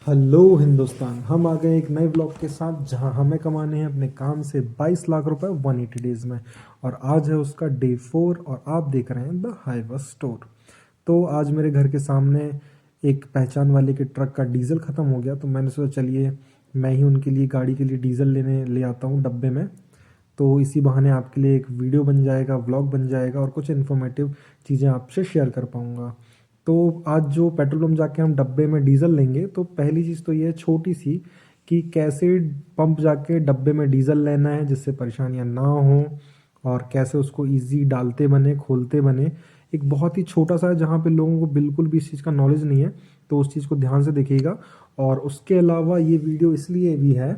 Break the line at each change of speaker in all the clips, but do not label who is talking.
Hello Hindustan. हम आ गए एक नए ब्लॉग के साथ जहां हमें कमाने हैं अपने काम से 22 लाख रुपए 180 डेज में। और आज है उसका डे 4 और आप देख रहे हैं द हाईवा स्टोर। तो आज मेरे घर के सामने एक पहचान वाले के ट्रक का डीजल ख़त्म हो गया, तो मैंने सोचा चलिए मैं ही उनके लिए गाड़ी के लिए डीजल लेने ले आता हूँ डब्बे में। तो इसी बहाने आपके लिए एक वीडियो बन जाएगा, व्लॉग बन जाएगा और कुछ इन्फॉर्मेटिव चीज़ें आपसे शेयर कर पाऊँगा। तो आज जो पेट्रोल पंप जाके हम डब्बे में डीजल लेंगे, तो पहली चीज़ तो ये है छोटी सी कि कैसे पंप जाके डब्बे में डीजल लेना है जिससे परेशानियां ना हो, और कैसे उसको इजी डालते बने खोलते बने। एक बहुत ही छोटा सा है जहाँ पे लोगों को बिल्कुल भी इस चीज़ का नॉलेज नहीं है, तो उस चीज़ को ध्यान से देखिएगा। और उसके अलावा ये वीडियो इसलिए भी है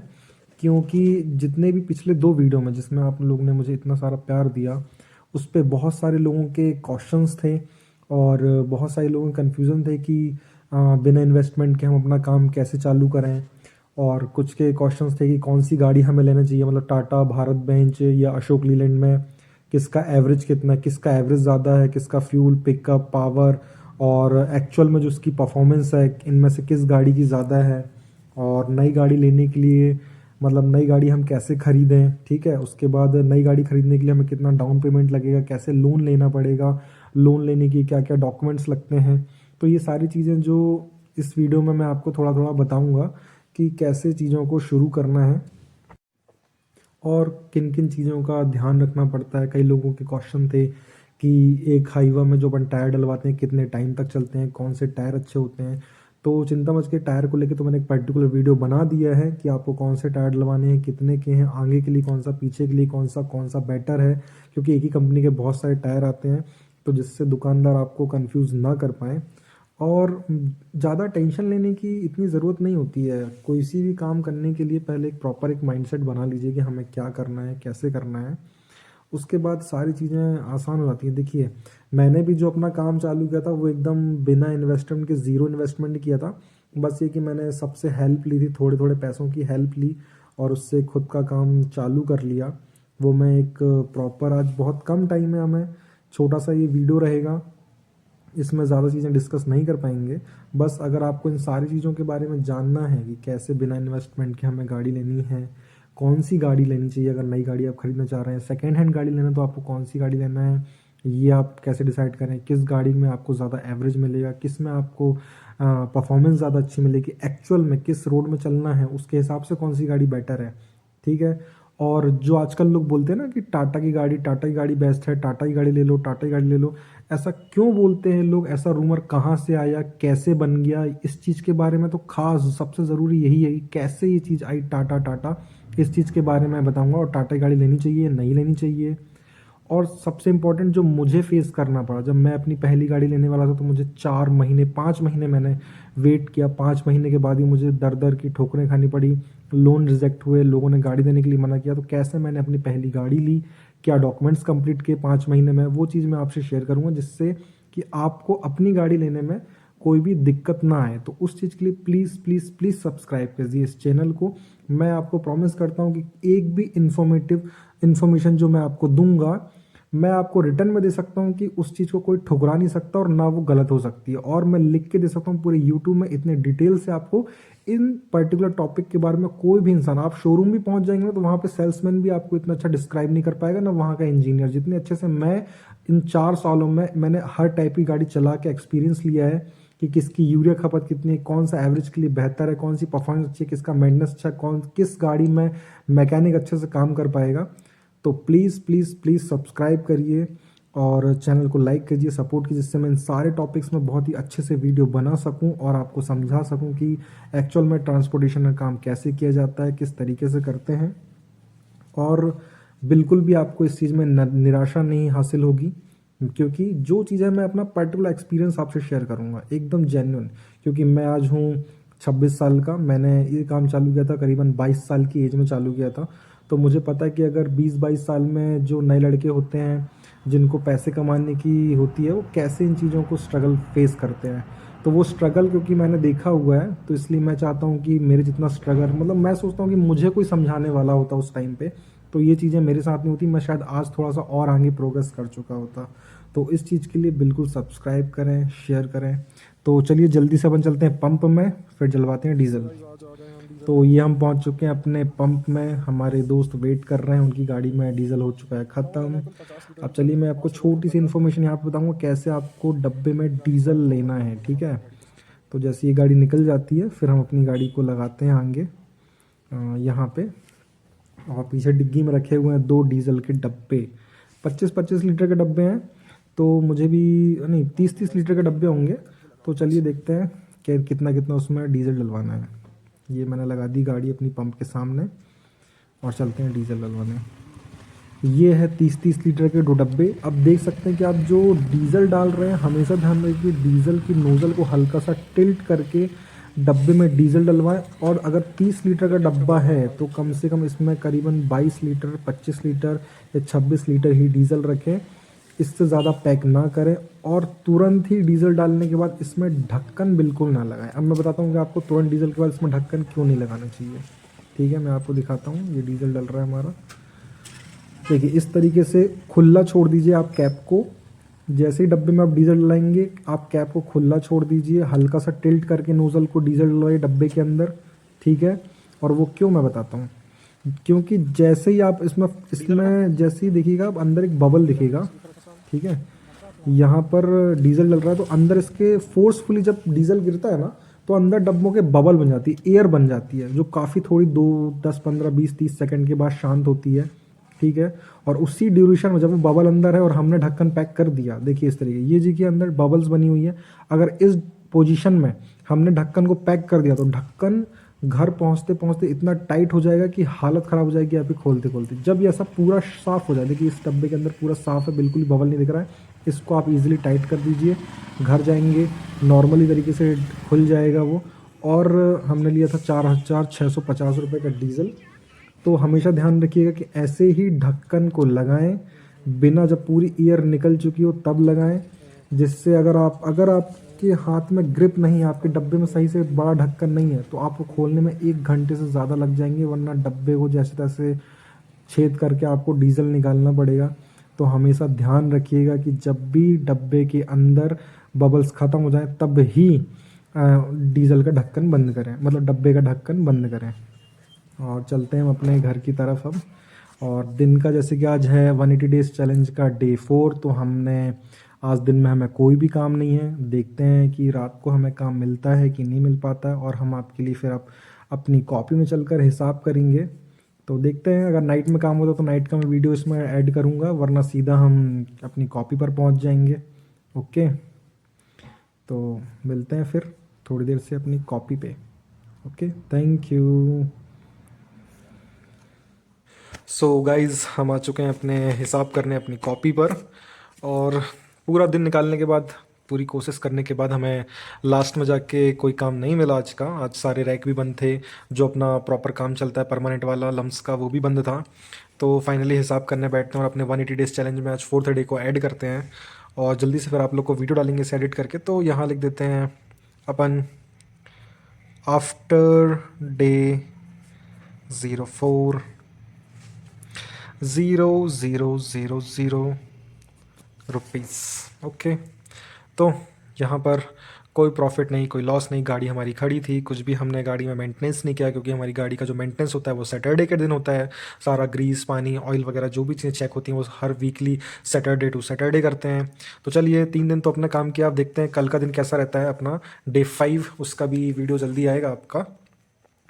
क्योंकि जितने भी पिछले 2 वीडियो में जिसमें आप लोग ने मुझे इतना सारा प्यार दिया, उस पर बहुत सारे लोगों के क्वेश्चंस थे और बहुत सारे लोगों के कन्फ्यूज़न थे कि बिना इन्वेस्टमेंट के हम अपना काम कैसे चालू करें। और कुछ के क्वेश्चंस थे कि कौन सी गाड़ी हमें लेना चाहिए, मतलब टाटा, भारत बेंच या अशोक लीलैंड में किसका एवरेज कितना है, किसका एवरेज ज़्यादा है, किसका फ्यूल पिकअप पावर और एक्चुअल में जो उसकी परफॉर्मेंस है इनमें से किस गाड़ी की ज़्यादा है। और नई गाड़ी लेने के लिए मतलब नई गाड़ी हम कैसे खरीदें, ठीक है। उसके बाद नई गाड़ी खरीदने के लिए हमें कितना डाउन पेमेंट लगेगा, कैसे लोन लेना पड़ेगा, लोन लेने की क्या क्या डॉक्यूमेंट्स लगते हैं। तो ये सारी चीज़ें जो इस वीडियो में मैं आपको थोड़ा थोड़ा बताऊंगा कि कैसे चीज़ों को शुरू करना है और किन किन चीज़ों का ध्यान रखना पड़ता है। कई लोगों के क्वेश्चन थे कि एक हाईवा में जो अपन टायर डलवाते हैं कितने टाइम तक चलते हैं, कौन से टायर अच्छे होते हैं। तो चिंता मच के टायर को लेके तो मैंने एक पर्टिकुलर वीडियो बना दिया है कि आपको कौन से टायर डलवाने हैं, कितने के हैं, आगे के लिए कौन सा, पीछे के लिए कौन सा बेटर है। क्योंकि एक ही कंपनी के बहुत सारे टायर आते हैं, तो जिससे दुकानदार आपको कंफ्यूज ना कर पाए। और ज़्यादा टेंशन लेने की इतनी ज़रूरत नहीं होती है। कोई सी भी काम करने के लिए पहले एक प्रॉपर एक माइंडसेट बना लीजिए कि हमें क्या करना है, कैसे करना है। उसके बाद सारी चीज़ें आसान हो जाती हैं। देखिए, मैंने भी जो अपना काम चालू किया था वो एकदम बिना इन्वेस्टमेंट के, ज़ीरो इन्वेस्टमेंट किया था। बस ये कि मैंने सबसे हेल्प ली थी, थोड़े थोड़े पैसों की हेल्प ली और उससे खुद का काम चालू कर लिया। वो मैं एक प्रॉपर, आज बहुत कम टाइम है, हमें छोटा सा ये वीडियो रहेगा, इसमें ज़्यादा चीज़ें डिस्कस नहीं कर पाएंगे। बस अगर आपको इन सारी चीज़ों के बारे में जानना है कि कैसे बिना इन्वेस्टमेंट के हमें गाड़ी लेनी है, कौन सी गाड़ी लेनी चाहिए, अगर नई गाड़ी आप खरीदना चाह रहे हैं, सेकेंड हैंड गाड़ी लेना तो आपको कौन सी गाड़ी लेना है, ये आप कैसे डिसाइड करें, किस गाड़ी में आपको ज़्यादा एवरेज मिलेगा, किस में आपको परफॉर्मेंस ज़्यादा अच्छी मिलेगी, एक्चुअल में किस रोड में चलना है उसके हिसाब से कौन सी गाड़ी बेटर है, ठीक है। और जो आजकल लोग बोलते हैं ना कि टाटा की गाड़ी बेस्ट है, टाटा की गाड़ी ले लो, टाटा की गाड़ी ले लो, ऐसा क्यों बोलते हैं लोग, ऐसा रूमर कहाँ से आया, कैसे बन गया, इस चीज़ के बारे में तो खास सबसे ज़रूरी यही है कि कैसे ये चीज़ आई टाटा टाटा, इस चीज़ के बारे में बताऊंगा। और टाटा की गाड़ी लेनी चाहिए, नहीं लेनी चाहिए। और सबसे इम्पोर्टेंट जो मुझे फेस करना पड़ा, जब मैं अपनी पहली गाड़ी लेने वाला था तो मुझे 4 महीने 5 महीने मैंने वेट किया। 5 महीने के बाद ही मुझे दर दर की ठोकरें खानी पड़ी, लोन रिजेक्ट हुए, लोगों ने गाड़ी देने के लिए मना किया। तो कैसे मैंने अपनी पहली गाड़ी ली, क्या डॉक्यूमेंट्स कंप्लीट किए 5 महीने में, वो चीज़ मैं आपसे शेयर करूँगा जिससे कि आपको अपनी गाड़ी लेने में कोई भी दिक्कत ना आए। तो उस चीज़ के लिए प्लीज़ प्लीज़ प्लीज़ सब्सक्राइब कीजिए इस चैनल को। मैं आपको प्रॉमिस करता हूँ कि एक भी इन्फॉर्मेशन जो मैं आपको दूंगा, मैं आपको रिटर्न में दे सकता हूँ कि उस चीज़ को कोई ठुकरा नहीं सकता और ना वो गलत हो सकती है। और मैं लिख के दे सकता हूँ पूरे यूट्यूब में इतने डिटेल से आपको इन पर्टिकुलर टॉपिक के बारे में। कोई भी इंसान, आप शोरूम भी पहुंच जाएंगे ना तो वहाँ पे सेल्समैन भी आपको इतना अच्छा डिस्क्राइब नहीं कर पाएगा ना वहाँ का इंजीनियर, जितने अच्छे से मैं इन 4 सालों में मैंने हर टाइप की गाड़ी चला के एक्सपीरियंस लिया है कि किसकी यूरिया खपत कितनी है, कौन सा एवरेज के लिए बेहतर है, कौन सी परफॉर्मेंस अच्छी है, किसका मेंटेनेंस अच्छा, कौन किस गाड़ी में मैकेनिक अच्छे से काम कर पाएगा। तो प्लीज़ प्लीज़ प्लीज़ सब्सक्राइब करिए और चैनल को लाइक कीजिए, सपोर्ट कीजिए, जिससे मैं इन सारे टॉपिक्स में बहुत ही अच्छे से वीडियो बना सकूं और आपको समझा सकूं कि एक्चुअल में ट्रांसपोर्टेशन का काम कैसे किया जाता है, किस तरीके से करते हैं। और बिल्कुल भी आपको इस चीज़ में निराशा नहीं हासिल होगी, क्योंकि जो चीज़ें मैं अपना पर्टिकुलर एक्सपीरियंस आपसे शेयर करूंगा एकदम जेन्युइन। क्योंकि मैं आज हूँ 26 साल का, मैंने ये काम चालू किया था करीबन 22 साल की एज में चालू किया था। तो मुझे पता है कि अगर 20-22 साल में जो नए लड़के होते हैं जिनको पैसे कमाने की होती है, वो कैसे इन चीज़ों को स्ट्रगल फेस करते हैं। तो वो स्ट्रगल क्योंकि मैंने देखा हुआ है, तो इसलिए मैं चाहता हूँ कि मेरे जितना स्ट्रगल, मतलब मैं सोचता हूँ कि मुझे कोई समझाने वाला होता उस टाइम पे तो ये चीज़ें मेरे साथ नहीं होती, मैं शायद आज थोड़ा सा और आगे प्रोग्रेस कर चुका होता। तो इस चीज़ के लिए बिल्कुल सब्सक्राइब करें, शेयर करें। तो चलिए जल्दी से अपन चलते हैं पंप में, फिर जलवाते हैं डीजल। तो ये हम पहुंच चुके हैं अपने पंप में, हमारे दोस्त वेट कर रहे हैं, उनकी गाड़ी में डीजल हो चुका है ख़त्म। अब चलिए मैं आपको छोटी सी इन्फॉर्मेशन यहाँ पे बताऊंगा कैसे आपको डब्बे में डीजल लेना है, ठीक है। तो जैसे ये गाड़ी निकल जाती है फिर हम अपनी गाड़ी को लगाते हैं आगे यहाँ पे, और पीछे डिग्गी में रखे हुए हैं 2 डीजल के डब्बे, 25-25 लीटर के डब्बे हैं। तो मुझे भी नहीं, 30-30 लीटर के डब्बे होंगे। तो चलिए देखते हैं कि कितना कितना उसमें डीजल डलवाना है। ये मैंने लगा दी गाड़ी अपनी पंप के सामने और चलते हैं डीजल डलवाने। ये है 30-30 लीटर के 2 डब्बे। अब देख सकते हैं कि आप जो डीजल डाल रहे हैं हमेशा ध्यान रखिए डीजल की नोज़ल को हल्का सा टिल्ट करके डब्बे में डीजल डलवाएं। और अगर 30 लीटर का डब्बा है तो कम से कम इसमें करीबन 22 लीटर, 25 लीटर या 26 लीटर ही डीजल रखें, इससे ज़्यादा पैक ना करें। और तुरंत ही डीजल डालने के बाद इसमें ढक्कन बिल्कुल ना लगाएं। अब मैं बताता हूँ कि आपको तुरंत डीजल के बाद इसमें ढक्कन क्यों नहीं लगाना चाहिए, ठीक है। मैं आपको दिखाता हूँ, ये डीजल डल रहा है हमारा। देखिए इस तरीके से खुला छोड़ दीजिए आप कैप को। जैसे ही डब्बे में आप डीजल डलाएंगे आप कैप को खुला छोड़ दीजिए, हल्का सा टिल्ट करके नोज़ल को डीजल डलवाइए डब्बे के अंदर, ठीक है। और वो क्यों मैं बताता हूँ, क्योंकि जैसे ही आप इसमें जैसे ही देखिएगा आप अंदर एक बबल दिखेगा, ठीक है। यहाँ पर डीजल डल रहा है तो अंदर इसके फोर्सफुली जब डीजल गिरता है ना तो अंदर डब्बों के बबल बन जाती है, एयर बन जाती है, जो काफ़ी थोड़ी 2, 10, 15, 20, 30 सेकंड के बाद शांत होती है, ठीक है। और उसी ड्यूरेशन में जब वो बबल अंदर है और हमने ढक्कन पैक कर दिया, देखिए इस तरीके ये जी के अंदर बबल्स बनी हुई है, अगर इस पोजीशन में हमने ढक्कन को पैक कर दिया तो ढक्कन घर पहुंचते पहुंचते इतना टाइट हो जाएगा कि हालत ख़राब हो जाएगी आपकी खोलते खोलते। जब ये ऐसा पूरा साफ़ हो जाए, देखिए इस डब्बे के अंदर पूरा साफ़ है, बिल्कुल बबल नहीं दिख रहा है, इसको आप इजीली टाइट कर दीजिए, घर जाएंगे नॉर्मली तरीके से खुल जाएगा वो। और हमने लिया था 4,650 रुपये का डीजल। तो हमेशा ध्यान रखिएगा कि ऐसे ही ढक्कन को लगाएं, बिना जब पूरी एयर निकल चुकी हो तब लगाएं, जिससे अगर आपके हाथ में ग्रिप नहीं है, आपके डब्बे में सही से बड़ा ढक्कन नहीं है तो आपको खोलने में 1 घंटे से ज़्यादा लग जाएंगे, वरना डब्बे को जैसे तैसे छेद करके आपको डीजल निकालना पड़ेगा। तो हमेशा ध्यान रखिएगा कि जब भी डब्बे के अंदर बबल्स ख़त्म हो जाए तब ही डीजल का ढक्कन बंद करें, मतलब डब्बे का ढक्कन बंद करें। और चलते हैं हम अपने घर की तरफ अब। और दिन का जैसे कि आज है 180 डेज़ चैलेंज का डे 4, तो हमने आज दिन में हमें कोई भी काम नहीं है, देखते हैं कि रात को हमें काम मिलता है कि नहीं मिल पाता है, और हम आपके लिए फिर अपनी कॉपी में चलकर हिसाब करेंगे। तो देखते हैं, अगर नाइट में काम होता तो नाइट का मैं वीडियो इसमें ऐड करूँगा, वरना सीधा हम अपनी कॉपी पर पहुँच जाएंगे। ओके, तो मिलते हैं फिर थोड़ी देर से अपनी कॉपी पे। Okay, thank you. So guys, हम आ चुके हैं अपने हिसाब करने अपनी कॉपी पर, और पूरा दिन निकालने के बाद, पूरी कोशिश करने के बाद हमें लास्ट में जाके कोई काम नहीं मिला आज का। आज सारे रैक भी बंद थे, जो अपना प्रॉपर काम चलता है परमानेंट वाला लम्स का, वो भी बंद था। तो फाइनली हिसाब करने बैठते हैं और अपने 180 डेज़ चैलेंज में आज 4th डे को ऐड करते हैं, और जल्दी से फिर आप लोग को वीडियो डालेंगे इसे एडिट करके। तो यहाँ लिख देते हैं अपन आफ्टर डे 04 0,000 रुपीज़। ओके, तो यहाँ पर कोई प्रॉफिट नहीं, कोई लॉस नहीं, गाड़ी हमारी खड़ी थी, कुछ भी हमने गाड़ी में मेंटेनेंस नहीं किया, क्योंकि हमारी गाड़ी का जो मेंटेनेंस होता है वो सैटरडे के दिन होता है। सारा ग्रीस, पानी, ऑयल वगैरह जो भी चीज़ें चेक होती हैं वो हर वीकली सैटरडे टू सैटरडे करते हैं। तो चलिए 3 दिन तो अपना काम किया, अब देखते हैं कल का दिन कैसा रहता है अपना डे 5, उसका भी वीडियो जल्दी आएगा आपका।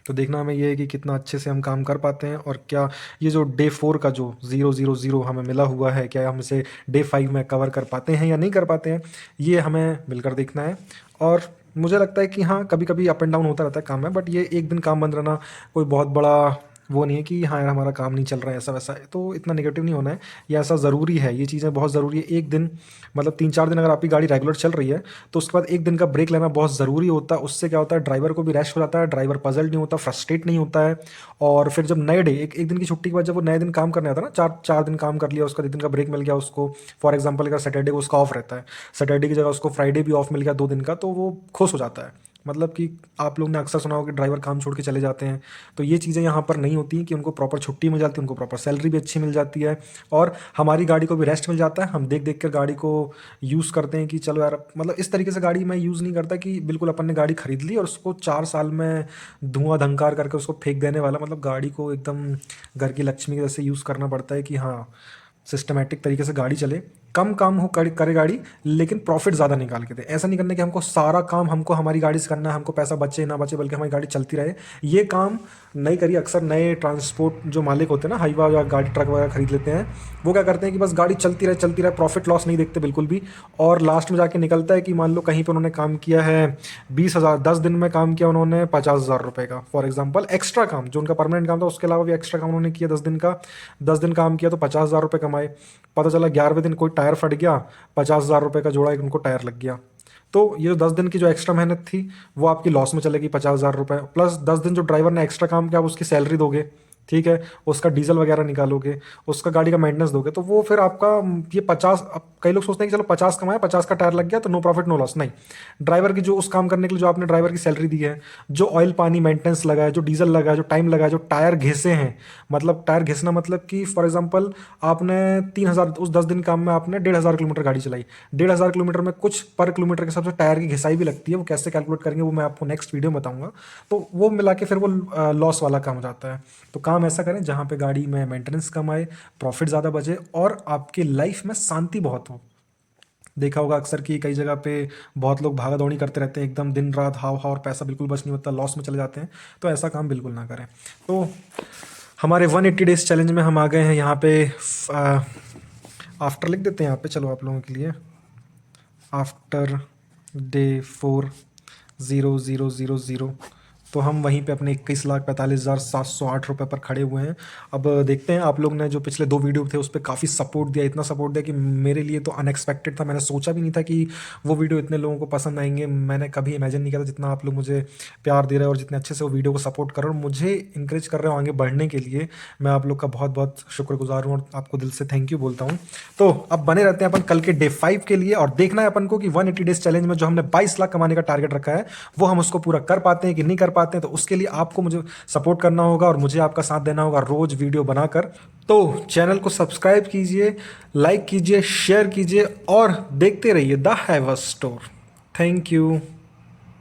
तो देखना हमें ये है कि कितना अच्छे से हम काम कर पाते हैं, और क्या ये जो डे 4 का जो 0,000 हमें मिला हुआ है, क्या हम इसे डे 5 में कवर कर पाते हैं या नहीं कर पाते हैं, ये हमें मिलकर देखना है। और मुझे लगता है कि हाँ, कभी कभी अप एंड डाउन होता रहता है काम में, बट ये एक दिन काम बंद रहना कोई बहुत बड़ा वो नहीं है कि हाँ यार हमारा काम नहीं चल रहा है, ऐसा वैसा है। तो इतना नेगेटिव नहीं होना है, ये ऐसा ज़रूरी है, ये चीज़ें बहुत ज़रूरी है। एक दिन मतलब 3-4 दिन अगर आपकी गाड़ी रेगुलर चल रही है तो उसके बाद एक दिन का ब्रेक लेना बहुत ज़रूरी होता है। उससे क्या होता है, ड्राइवर को भी रेस्ट हो जाता है, ड्राइवर पजल नहीं होता, फ्रस्ट्रेट नहीं होता है। और फिर जब नए डे एक दिन की छुट्टी के बाद जब वो नए दिन काम करने आता है ना, 4 दिन काम कर लिया, उसका 1 दिन का ब्रेक मिल गया उसको, फॉर एग्जाम्पल अगर सैटरडे को उसका ऑफ रहता है, सैटरडे की जगह उसको फ्राइडे भी ऑफ मिल गया 2 दिन का, तो वो खुश हो जाता है। मतलब कि आप लोग ने अक्सर सुना होगा कि ड्राइवर काम छोड़ के चले जाते हैं, तो ये चीज़ें यहाँ पर नहीं होती कि उनको प्रॉपर छुट्टी मिल जाती है, उनको प्रॉपर सैलरी भी अच्छी मिल जाती है, और हमारी गाड़ी को भी रेस्ट मिल जाता है। हम देख देख कर गाड़ी को यूज़ करते हैं कि चलो यार, मतलब इस तरीके से गाड़ी मैं यूज़ नहीं करता कि बिल्कुल अपन ने गाड़ी खरीद ली और उसको 4 साल में धुआं धंकार करके उसको फेंक देने वाला। मतलब गाड़ी को एकदम घर की लक्ष्मी की जैसे यूज़ करना पड़ता है कि हाँ, सिस्टमैटिक तरीके से गाड़ी चले, कम काम हो करे गाड़ी, लेकिन प्रॉफिट ज़्यादा निकाल के दे। ऐसा नहीं करना कि हमको सारा काम हमको हमारी गाड़ी से करना है, हमको पैसा बचे ना बचे, बल्कि हमारी गाड़ी चलती रहे। ये काम नहीं करिए। अक्सर नए ट्रांसपोर्ट जो मालिक होते हैं ना, हाईवा या गाड़ी ट्रक वगैरह खरीद लेते हैं, वो क्या करते हैं कि बस गाड़ी चलती रहे, प्रॉफिट लॉस नहीं देखते बिल्कुल भी। और लास्ट में जाके निकलता है कि मान लो कहीं पर उन्होंने काम किया है 20,000, 10 दिन में काम किया उन्होंने 50,000 रुपये का, फॉर एग्जाम्पल एक्स्ट्रा काम जो उनका परमानेंट काम था उसके अलावा भी एक्स्ट्रा काम उन्होंने किया 10 दिन का, 10 दिन काम किया तो 50,000 रुपये कमाए। पता चला 11वें दिन कोई टायर फट गया, 50,000 रुपये का जोड़ा एक उनको टायर लग गया। तो ये जो 10 दिन की जो एक्स्ट्रा मेहनत थी वो आपकी लॉस में चलेगी, 50,000 रुपये प्लस 10 दिन जो ड्राइवर ने एक्स्ट्रा काम किया आप उसकी सैलरी दोगे, ठीक है, उसका डीजल वगैरह निकालोगे, उसका गाड़ी का मेंटेनेंस दोगे, तो वो फिर आपका ये 50, अब कई लोग सोचते हैं कि चलो 50 कमाया, 50 का टायर लग गया तो नो प्रॉफिट नो लॉस। नहीं, ड्राइवर की जो उस काम करने के लिए जो आपने ड्राइवर की सैलरी दी है, जो ऑयल पानी मेंटेनेंस लगा है, जो डीजल लगा है, जो टाइम लगा है, जो टायर घिसे हैं, मतलब टायर घिसना मतलब कि फॉर एग्जाम्पल आपने 3,000 उस 10 दिन काम में आपने 1,500 किलोमीटर गाड़ी चलाई, 1,500 किलोमीटर में कुछ पर किलोमीटर के हिसाब से टायर की घिसाई भी लगती है। वो कैसे कैलकुलेट करेंगे वो मैं आपको नेक्स्ट वीडियो में बताऊंगा। तो वो मिला के फिर वो लॉस वाला काम हो जाता है। तो काम ऐसा करें जहाँ पे गाड़ी में मेंटेनेंस कम आए, प्रॉफिट ज़्यादा बचे और आपकी लाइफ में शांति बहुत हो। देखा होगा अक्सर कि कई जगह पे बहुत लोग भागा दौड़ी करते रहते हैं, एकदम दिन रात हाव हाव और पैसा बिल्कुल बच नहीं होता, लॉस में चले जाते हैं। तो ऐसा काम बिल्कुल ना करें। तो हमारे 180 डेज चैलेंज में हम आ गए हैं यहाँ पे। आफ्टर लिख देते हैं यहाँ पे, चलो आप लोगों के लिए, आफ्टर डे 4, 0, 0, 0, 0। तो हम वहीं पे अपने 21,45,708 रुपये पर खड़े हुए हैं। अब देखते हैं, आप लोग ने जो पिछले 2 वीडियो थे उस पर काफ़ी सपोर्ट दिया, इतना सपोर्ट दिया कि मेरे लिए तो अनएक्सपेक्टेड था। मैंने सोचा भी नहीं था कि वो वीडियो इतने लोगों को पसंद आएंगे। मैंने कभी इमेजिन नहीं किया था जितना आप लोग मुझे प्यार दे रहे हो और जितने अच्छे से वो वीडियो को सपोर्ट कर रहे हो और मुझे इंकरेज कर रहे हो आगे बढ़ने के लिए। मैं आप लोग का बहुत बहुत शुक्रगुजार हूँ और आपको दिल से थैंक यू बोलता हूँ। तो अब बने रहते हैं अपन कल के डे 5 के लिए, और देखना है अपन को कि 180 डेज चैलेंज में जो हमने 22 लाख कमाने का टारगेट रखा है वो हम उसको पूरा कर पाते हैं कि नहीं कर पाते हैं। तो उसके लिए आपको मुझे सपोर्ट करना होगा और मुझे आपका साथ देना होगा रोज वीडियो बनाकर। तो चैनल को सब्सक्राइब कीजिए, लाइक कीजिए, शेयर कीजिए और देखते रहिए द हैवर स्टोर। Thank you.